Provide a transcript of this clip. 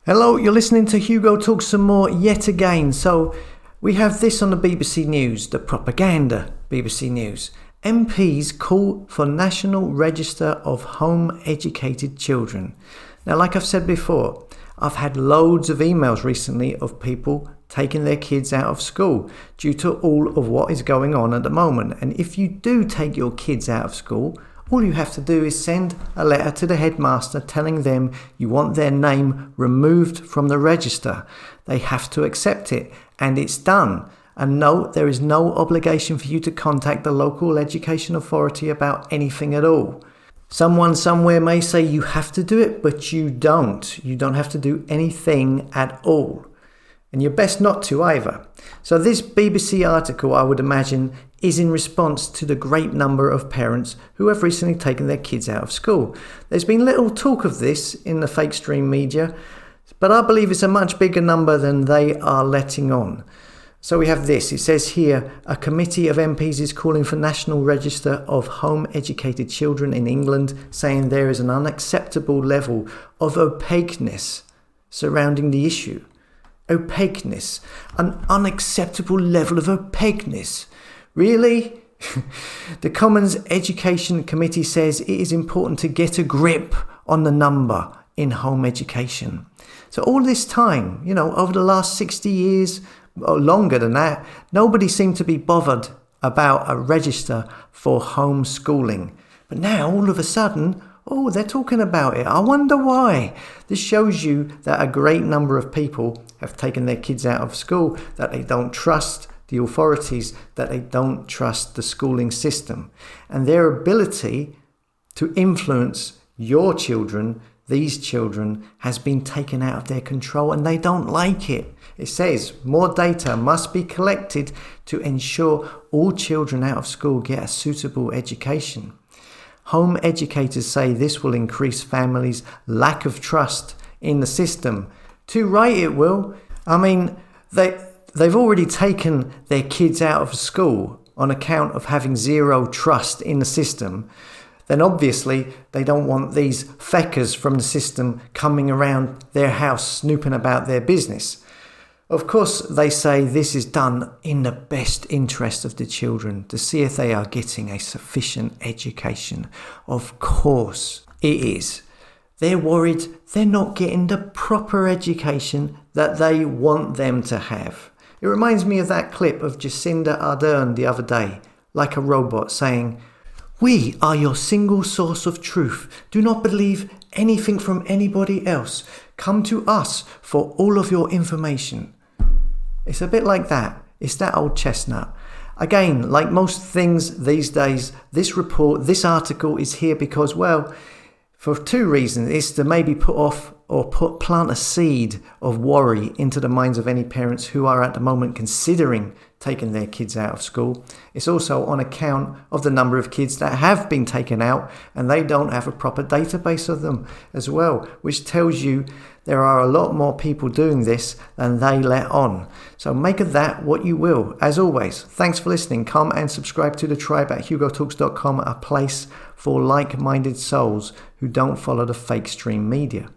Hello, you're listening to Hugo Talk Some More yet again. So we have this on the BBC News, the propaganda BBC News. MPs call for National Register of Home Educated Children. Now, like I've said before, I've had loads of emails recently of people taking their kids out of school due to all of what is going on at the moment. And if you do take your kids out of school, all you have to do is send a letter to the headmaster telling them you want their name removed from the register. They have to accept it, and it's done. And no, there is no obligation for you to contact the local education authority about anything at all. Someone somewhere may say you have to do it, but you don't. You don't have to do anything at all. And you're best not to either. So this BBC article, I would imagine, is in response to the great number of parents who have recently taken their kids out of school. There's been little talk of this in the fake stream media, but I believe it's a much bigger number than they are letting on. So we have this. It says here, a committee of MPs is calling for National Register of Home Educated Children in England, saying there is an unacceptable level of opaqueness surrounding the issue. Opaqueness. An unacceptable level of opaqueness. Really? The Commons Education Committee says it is important to get a grip on the number in home education. So all this time, over the last 60 years, or longer than that, nobody seemed to be bothered about a register for homeschooling. But now, all of a sudden, they're talking about it. I wonder why. This shows you that a great number of people have taken their kids out of school, that they don't trust the authorities, that they don't trust the schooling system. And their ability to influence your children, these children, has been taken out of their control, and they don't like it. It says more data must be collected to ensure all children out of school get a suitable education. Home educators say this will increase families' lack of trust in the system. Too right it will. I mean, they've already taken their kids out of school on account of having zero trust in the system. Then obviously they don't want these feckers from the system coming around their house snooping about their business. Of course, they say this is done in the best interest of the children, to see if they are getting a sufficient education. Of course it is. They're worried they're not getting the proper education that they want them to have. It reminds me of that clip of Jacinda Ardern the other day, like a robot, saying, "We are your single source of truth. Do not believe anything from anybody else. Come to us for all of your information." It's a bit like that. It's that old chestnut. Again, like most things these days, this article is here because, for two reasons. It's to maybe plant a seed of worry into the minds of any parents who are at the moment considering taking their kids out of school. It's also on account of the number of kids that have been taken out, and they don't have a proper database of them as well, which tells you there are a lot more people doing this than they let on. So make of that what you will. As always, thanks for listening. Come and subscribe to the tribe at hugotalks.com, a place for like-minded souls who don't follow the fake stream media.